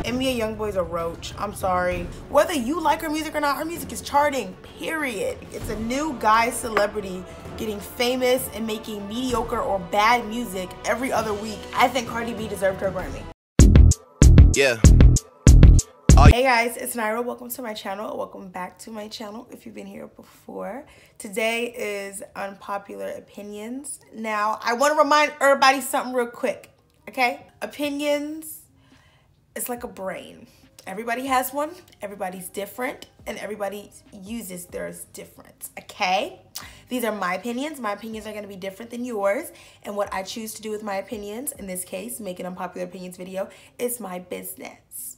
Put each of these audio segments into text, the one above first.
NBA YoungBoy's a roach. I'm sorry. Whether you like her music or not, her music is charting, period. It's a new guy celebrity getting famous and making mediocre or bad music every other week. I think Cardi B deserved her Grammy. Yeah. Hey guys, it's Nyra. Welcome to my channel. Welcome back to my channel if you've been here before. Today is Unpopular Opinions. Now, I want to remind everybody something real quick, okay? Opinions, it's like a brain. Everybody has one, everybody's different, and everybody uses theirs different, okay? These are my opinions. My opinions are going to be different than yours, and what I choose to do with my opinions, in this case, make an unpopular opinions video, is my business.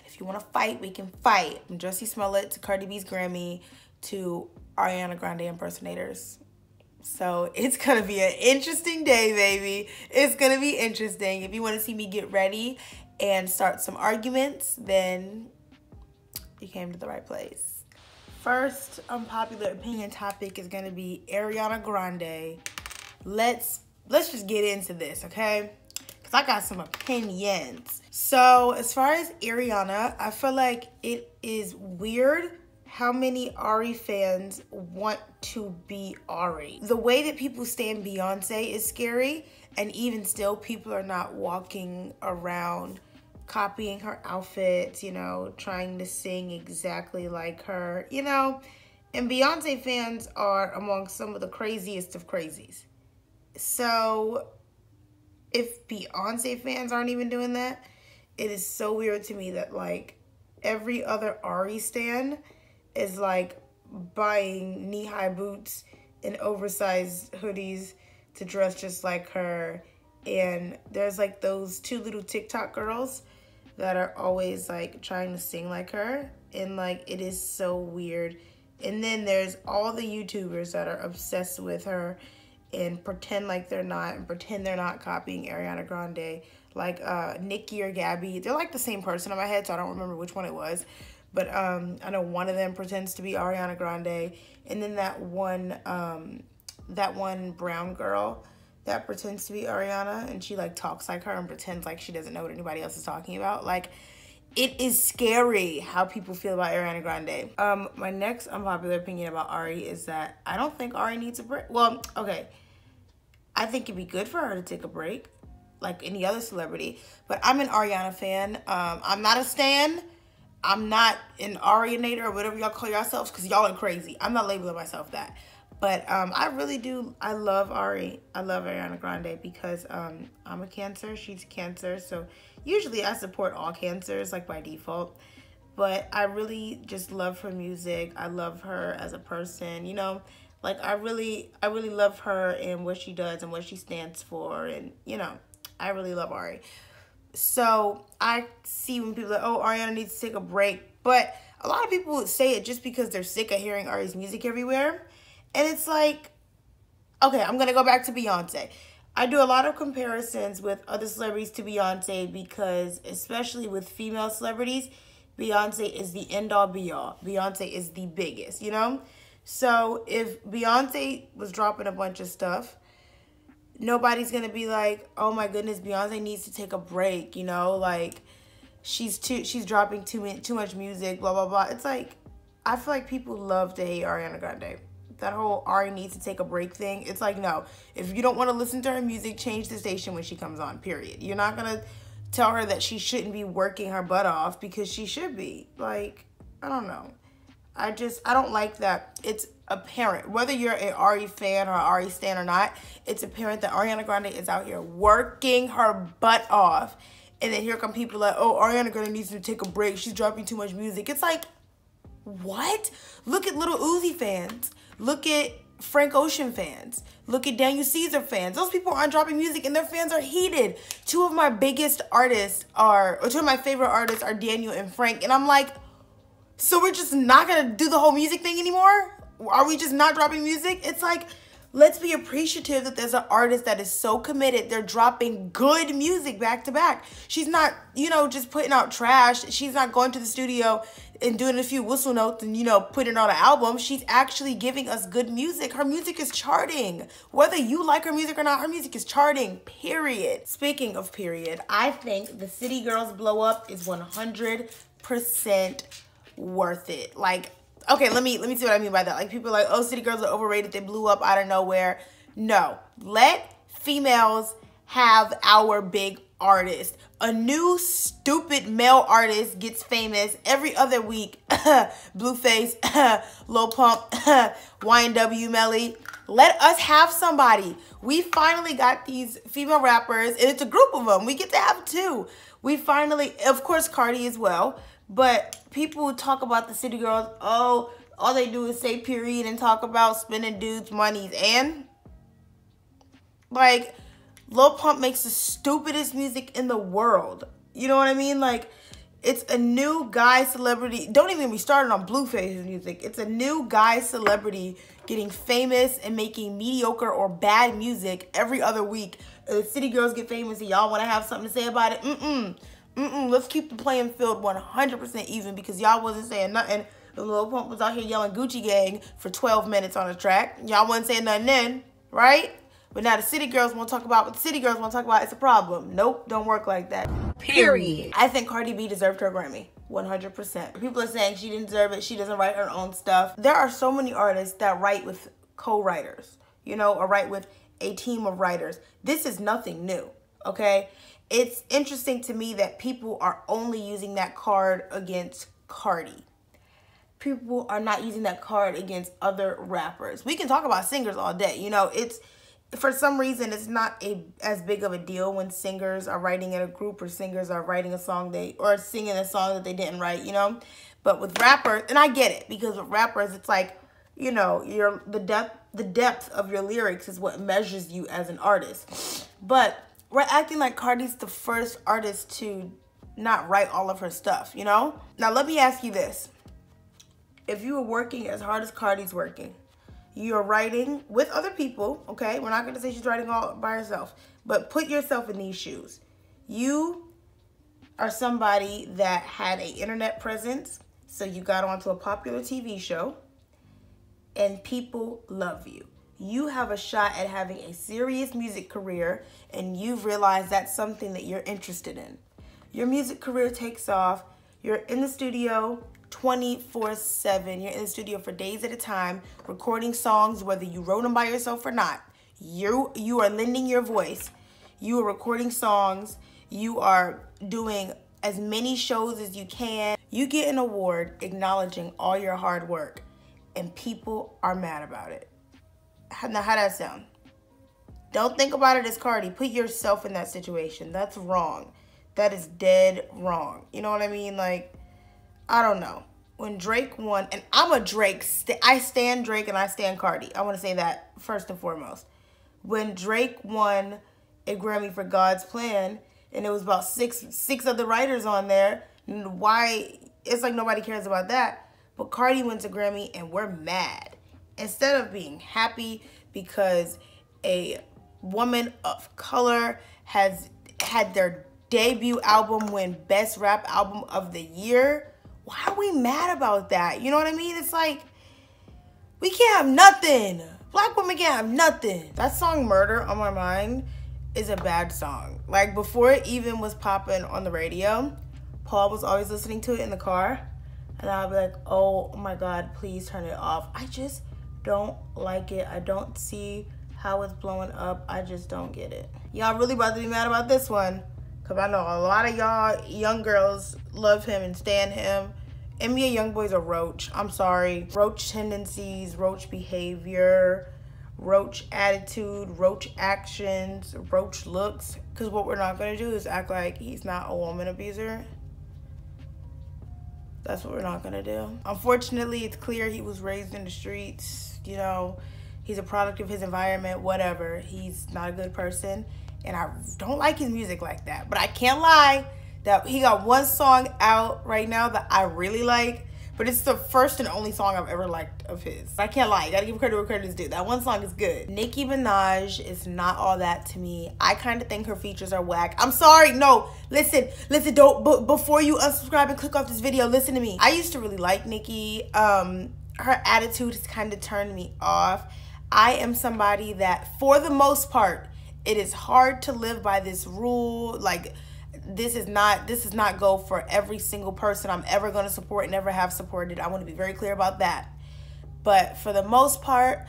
If you want to fight, we can fight. From Jussie Smollett to Cardi B's Grammy to Ariana Grande impersonators. So it's going to be an interesting day, baby. It's going to be interesting. If you want to see me get ready and start some arguments, then you came to the right place. First unpopular opinion topic is going to be Ariana Grande. Let's just get into this, okay? Because I got some opinions. So as far as Ariana, I feel like it is weird how many Ari fans want to be Ari. The way that people stand Beyonce is scary, and even still, people are not walking around copying her outfits, you know, trying to sing exactly like her, you know. And Beyonce fans are among some of the craziest of crazies. So if Beyonce fans aren't even doing that, it is so weird to me that like every other Ari stan is like buying knee-high boots and oversized hoodies to dress just like her. And there's like those two little TikTok girls that are always like trying to sing like her, and like it is so weird. And then there's all the YouTubers that are obsessed with her and pretend like they're not, and pretend they're not copying Ariana Grande, like Nikkie or Gabby. They're like the same person in my head, so I don't remember which one it was, but I know one of them pretends to be Ariana Grande, and then that one brown girl that pretends to be Ariana, and she like talks like her and pretends like she doesn't know what anybody else is talking about. Like, it is scary how people feel about Ariana Grande. My next unpopular opinion about Ari is that I don't think Ari needs a break. Well, okay, I think it'd be good for her to take a break like any other celebrity, but I'm an Ariana fan. I'm not a stan. I'm not an Arianator or whatever y'all call yourselves, because y'all are crazy. I'm not labeling myself that. But I really do. I love Ari. I love Ariana Grande because I'm a Cancer. She's a Cancer. So usually I support all Cancers, like by default. But I really just love her music. I love her as a person. You know, like I really love her and what she does and what she stands for. And, you know, I really love Ari. So I see when people are like, oh, Ariana needs to take a break. But a lot of people would say it just because they're sick of hearing Ari's music everywhere. And it's like, okay, I'm going to go back to Beyonce. I do a lot of comparisons with other celebrities to Beyonce because, especially with female celebrities, Beyonce is the end-all be-all. Beyonce is the biggest, you know? So if Beyonce was dropping a bunch of stuff, nobody's going to be like, oh my goodness, Beyonce needs to take a break, you know? Like, she's dropping too much music, blah, blah, blah. It's like, I feel like people love to hate Ariana Grande. That whole Ari needs to take a break thing. It's like, no. If you don't want to listen to her music, change the station when she comes on, period. You're not going to tell her that she shouldn't be working her butt off, because she should be. Like, I don't know. I don't like that. It's apparent, whether you're an Ari fan or Ari stan or not, it's apparent that Ariana Grande is out here working her butt off. And then here come people like, oh, Ariana Grande needs to take a break. She's dropping too much music. It's like, what? Look at Lil Uzi fans. Look at Frank Ocean fans. Look at Daniel Caesar fans. Those people aren't dropping music and their fans are heated. Two of my favorite artists are Daniel and Frank. And I'm like, so we're just not going to do the whole music thing anymore? Are we just not dropping music? It's like, let's be appreciative that there's an artist that is so committed. They're dropping good music back to back. She's not, you know, just putting out trash. She's not going to the studio and doing a few whistle notes and, you know, putting on an album. She's actually giving us good music. Her music is charting. Whether you like her music or not, her music is charting, period. Speaking of period, I think the City Girls blow up is 100% worth it. Like, okay, let me see what I mean by that. Like, people are like, oh, City Girls are overrated. They blew up out of nowhere. No. Let females have our big artist. A new stupid male artist gets famous every other week. Blueface, Lil Pump, YNW Melly. Let us have somebody. We finally got these female rappers, and it's a group of them. We get to have two. We finally, of course, Cardi as well. But people talk about the City Girls, oh, all they do is say period and talk about spending dudes' monies. And, like, Lil Pump makes the stupidest music in the world. You know what I mean? Like, it's a new guy celebrity. Don't even get me started on Blueface's music. It's a new guy celebrity getting famous and making mediocre or bad music every other week. The City Girls get famous and y'all want to have something to say about it? Let's keep the playing field 100% even, because y'all wasn't saying nothing. The Lil Pump was out here yelling Gucci Gang for 12 minutes on a track. Y'all wasn't saying nothing then, right? But now the City Girls won't talk about what the City Girls won't talk about. It's a problem. Nope, don't work like that. Period. I think Cardi B deserved her Grammy. 100%. People are saying she didn't deserve it. She doesn't write her own stuff. There are so many artists that write with co-writers, you know, or write with a team of writers. This is nothing new, okay? It's interesting to me that people are only using that card against Cardi. People are not using that card against other rappers. We can talk about singers all day. You know, it's, for some reason, it's not as big of a deal when singers are writing in a group or singers are writing a song or singing a song that they didn't write, you know. But with rappers, and I get it, because with rappers, it's like, you know, the depth of your lyrics is what measures you as an artist. But we're acting like Cardi's the first artist to not write all of her stuff, you know? Now, let me ask you this. If you were working as hard as Cardi's working, you're writing with other people, okay? We're not going to say she's writing all by herself, but put yourself in these shoes. You are somebody that had an internet presence, so you got onto a popular TV show, and people love you. You have a shot at having a serious music career, and you've realized that's something that you're interested in. Your music career takes off. You're in the studio 24/7. You're in the studio for days at a time, recording songs, whether you wrote them by yourself or not. You are lending your voice. You are recording songs. You are doing as many shows as you can. You get an award acknowledging all your hard work, and people are mad about it. Now, how'd that sound? Don't think about it as Cardi. Put yourself in that situation. That's wrong. That is dead wrong. You know what I mean? Like, I don't know. When Drake won, and I'm a Drake, I stan Drake and I stan Cardi. I want to say that first and foremost. When Drake won a Grammy for God's Plan, and it was about six other writers on there, why? It's like nobody cares about that. But Cardi wins a Grammy and we're mad. Instead of being happy because a woman of color has had their debut album win Best Rap Album of the Year, why are we mad about that? You know what I mean? It's like, we can't have nothing. Black women can't have nothing. That song Murder on My Mind is a bad song. Like, before it even was popping on the radio, Paul was always listening to it in the car, and I'll be like, oh my God, please turn it off. I just don't like it. I don't see how it's blowing up. I just don't get it. Y'all really about to be mad about this one, because I know a lot of y'all young girls love him and stan him. NBA YoungBoy's a roach. I'm sorry. Roach tendencies, roach behavior, roach attitude, roach actions, roach looks. Because what we're not going to do is act like he's not a woman abuser. That's what we're not going to do. Unfortunately, it's clear he was raised in the streets. You know, he's a product of his environment, whatever. He's not a good person. And I don't like his music like that. But I can't lie that he got one song out right now that I really like. but it's the first and only song I've ever liked of his. I can't lie, you gotta give credit where credit is due. That one song is good. Nicki Minaj is not all that to me. I kind of think her features are whack. I'm sorry, no, listen, don't, before you unsubscribe and click off this video, listen to me. I used to really like Nicki. Her attitude has kind of turned me off. I am somebody that, for the most part, it is hard to live by this rule. Like, this is not go for every single person I'm ever going to support and ever have supported. I want to be very clear about that. But for the most part,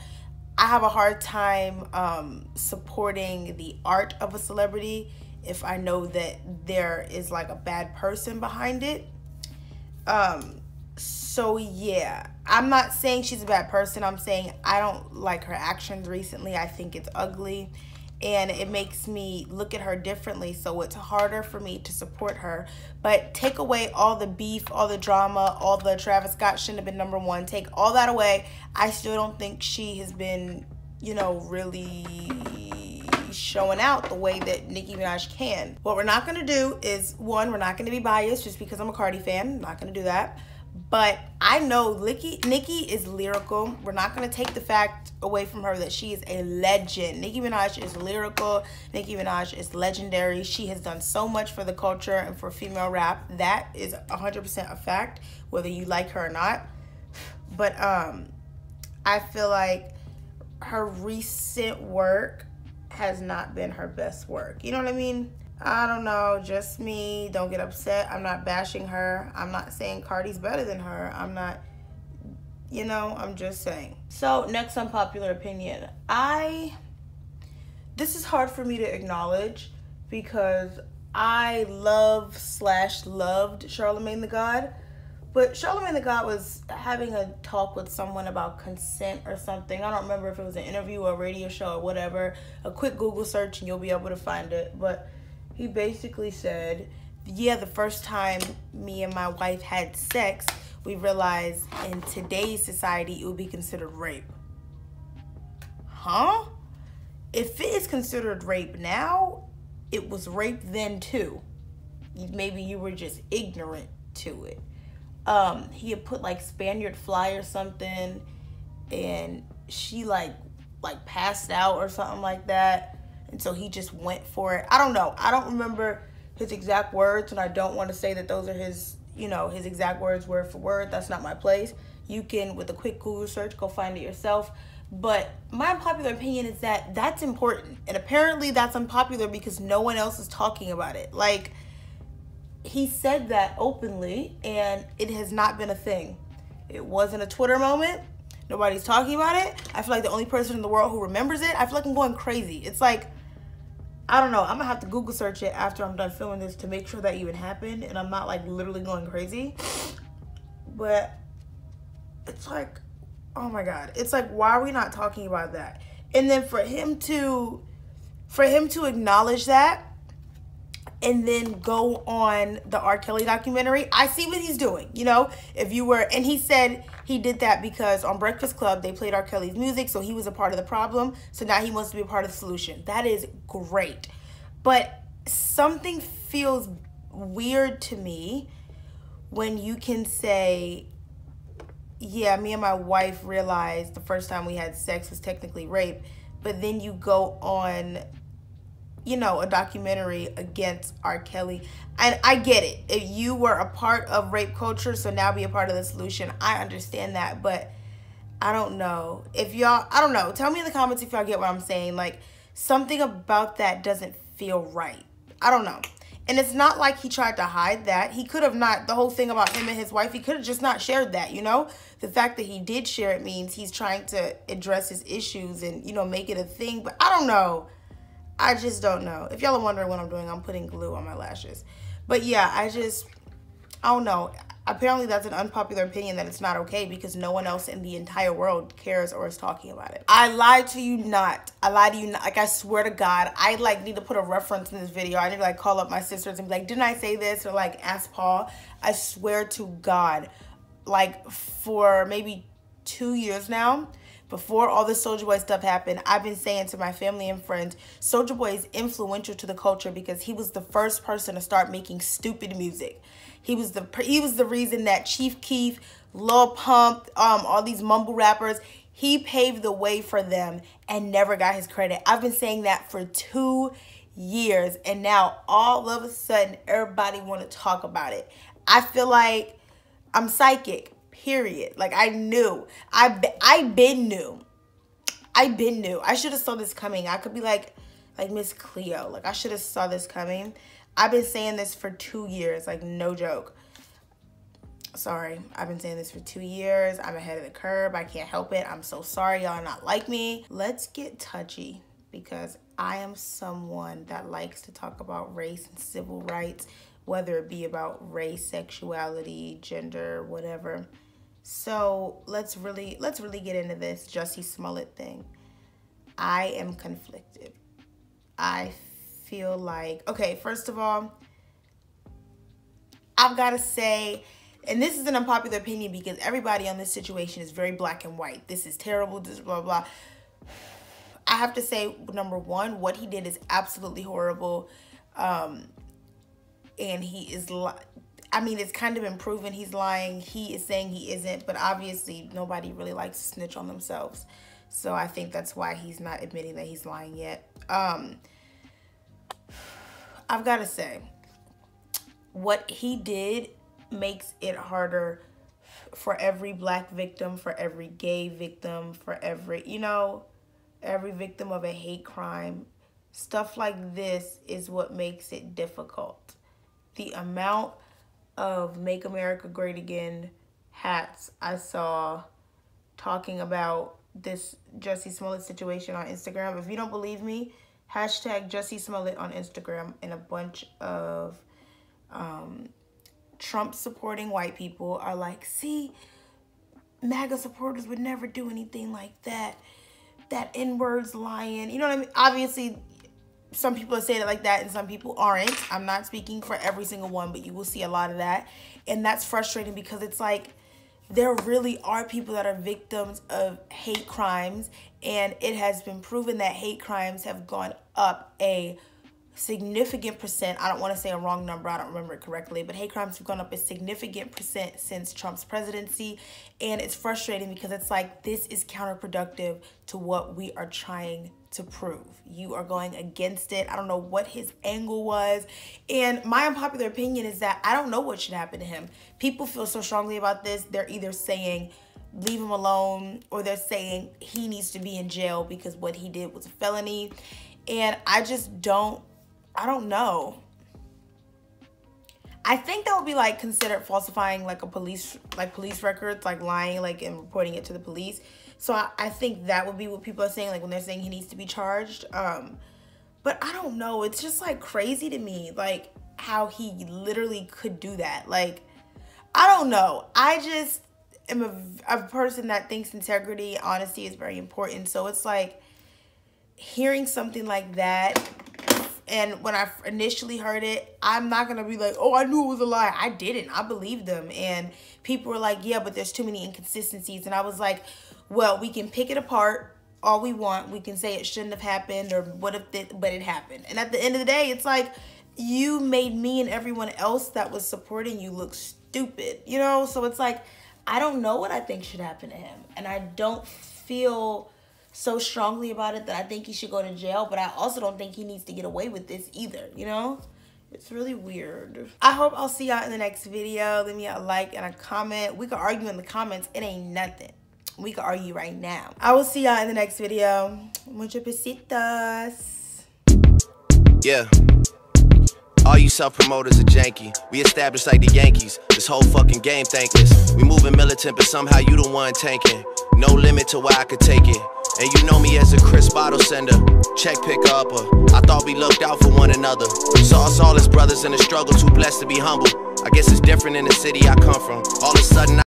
I have a hard time supporting the art of a celebrity if I know that there is like a bad person behind it. So yeah, I'm not saying she's a bad person. I'm saying I don't like her actions recently. I think it's ugly. And it makes me look at her differently, so it's harder for me to support her. But take away all the beef, all the drama, all the Travis Scott shouldn't have been #1. Take all that away. I still don't think she has been, you know, really showing out the way that Nicki Minaj can. What we're not going to do is, one, we're not going to be biased just because I'm a Cardi fan. I'm not going to do that. But I know Nicki is lyrical. We're not going to take the fact away from her that she is a legend. Nicki Minaj is lyrical. Nicki Minaj is legendary. She has done so much for the culture and for female rap. That is 100% a fact, whether you like her or not. But I feel like her recent work has not been her best work. You know what I mean? I don't know, just me. Don't get upset. I'm not bashing her. I'm not saying Cardi's better than her. I'm not, you know, I'm just saying. So, next unpopular opinion. This is hard for me to acknowledge because I loved Charlamagne the God. But Charlamagne the God was having a talk with someone about consent or something. I don't remember if it was an interview or a radio show or whatever. A quick Google search and you'll be able to find it. But he basically said, yeah, the first time me and my wife had sex, we realized in today's society it would be considered rape. Huh? If it is considered rape now, it was rape then too. Maybe you were just ignorant to it. He had put like Spaniard fly or something, and she like passed out or something like that. And so he just went for it. I don't know. I don't remember his exact words, and I don't want to say that those are his, you know, his exact words word for word. That's not my place. You can, with a quick Google search, go find it yourself. But my unpopular opinion is that that's important. And apparently that's unpopular because no one else is talking about it. Like, he said that openly, and it has not been a thing. It wasn't a Twitter moment. Nobody's talking about it. I feel like the only person in the world who remembers it, I feel like I'm going crazy. It's like, I don't know. I'm gonna have to Google search it after I'm done filming this to make sure that even happened and I'm not like literally going crazy. But it's like, oh my God. It's like, why are we not talking about that? And then for him to acknowledge that and then go on the R. Kelly documentary, I see what he's doing, you know? If you were, and he said he did that because on Breakfast Club, they played R. Kelly's music, so he was a part of the problem, so now he wants to be a part of the solution. That is great. But something feels weird to me when you can say, yeah, me and my wife realized the first time we had sex was technically rape, but then you go on, you know, a documentary against R. Kelly. And I get it. If you were a part of rape culture, so now be a part of the solution, I understand that. But I don't know. If y'all, I don't know. Tell me in the comments if y'all get what I'm saying. Like, something about that doesn't feel right. I don't know. And it's not like he tried to hide that. He could have not, the whole thing about him and his wife, he could have just not shared that, you know? The fact that he did share it means he's trying to address his issues and, you know, make it a thing. But I don't know. I just don't know. If y'all are wondering what I'm doing, I'm putting glue on my lashes. But yeah, I don't know. Apparently that's an unpopular opinion that it's not okay because no one else in the entire world cares or is talking about it. I lied to you not. I lied to you not. Like, I swear to God, I like need to put a reference in this video. I need to like call up my sisters and be like, didn't I say this? Or like ask Paul. I swear to God, like for maybe 2 years now, before all this Soulja Boy stuff happened, I've been saying to my family and friends, Soulja Boy is influential to the culture because he was the first person to start making stupid music. He was the reason that Chief Keef, Lil Pump, all these mumble rappers, he paved the way for them and never got his credit. I've been saying that for 2 years, and now all of a sudden everybody want to talk about it. I feel like I'm psychic. Period. Like, I knew. I been knew. I should have saw this coming. I could be like Miss Cleo. Like, I should have saw this coming. I've been saying this for 2 years. Like, no joke. Sorry. I've been saying this for 2 years. I'm ahead of the curve. I can't help it. I'm so sorry. Y'all are not like me. Let's get touchy because I am someone that likes to talk about race and civil rights, whether it be about race, sexuality, gender, whatever. So let's really get into this Jussie Smollett thing. I am conflicted. I feel like, okay, first of all, I've got to say, and this is an unpopular opinion because everybody on this situation is very black and white. This is terrible, this blah, blah. I have to say, number one, what he did is absolutely horrible. And he is, I mean, it's kind of been proven he's lying. He is saying he isn't, but obviously nobody really likes to snitch on themselves. So I think that's why he's not admitting that he's lying yet. I've got to say, what he did makes it harder for every black victim, for every gay victim, for every, you know, every victim of a hate crime. Stuff like this is what makes it difficult. The amount of Make America Great Again hats I saw talking about this Jussie Smollett situation on Instagram. If you don't believe me, hashtag Jussie Smollett on Instagram, and a bunch of Trump supporting white people are like, see, MAGA supporters would never do anything like that. That N-word's lying. You know what I mean? Obviously, some people are saying it like that and some people aren't. I'm not speaking for every single one, but you will see a lot of that. And that's frustrating because it's like there really are people that are victims of hate crimes, and it has been proven that hate crimes have gone up a significant percent. I don't want to say a wrong number. I don't remember it correctly, but hate crimes have gone up a significant percent since Trump's presidency. And it's frustrating because it's like, this is counterproductive to what we are trying to prove. You are going against it. I don't know what his angle was. And my unpopular opinion is that I don't know what should happen to him. People feel so strongly about this. They're either saying leave him alone, or they're saying he needs to be in jail because what he did was a felony. And I just don't know. I think that would be like considered falsifying like police records, like lying, like, and reporting it to the police. So I think that would be what people are saying, like when they're saying he needs to be charged. But I don't know. It's just like crazy to me, like how he literally could do that. Like, I don't know. I just am a person that thinks integrity, honesty is very important. So it's like hearing something like that. And when I initially heard it, I'm not going to be like, oh, I knew it was a lie. I didn't. I believed them. And people were like, yeah, but there's too many inconsistencies. And I was like, well, we can pick it apart all we want. We can say it shouldn't have happened, or what if it, but it happened. And at the end of the day, it's like, you made me and everyone else that was supporting you look stupid, you know? So it's like, I don't know what I think should happen to him. And I don't feel so strongly about it that I think he should go to jail, but I also don't think he needs to get away with this either, you know? It's really weird. I hope I'll see y'all in the next video. Leave me a like and a comment. We can argue in the comments. It ain't nothing. We can argue right now. I will see y'all in the next video. Muchos besitos. Yeah. All you self-promoters are janky. We established like the Yankees. This whole fucking game thankless. We moving militant, but somehow you the one tanking. No limit to where I could take it. And you know me as a crisp bottle sender, check picker upper. I thought we looked out for one another. Saw us all as brothers in a struggle, too blessed to be humble. I guess it's different in the city I come from. All of a sudden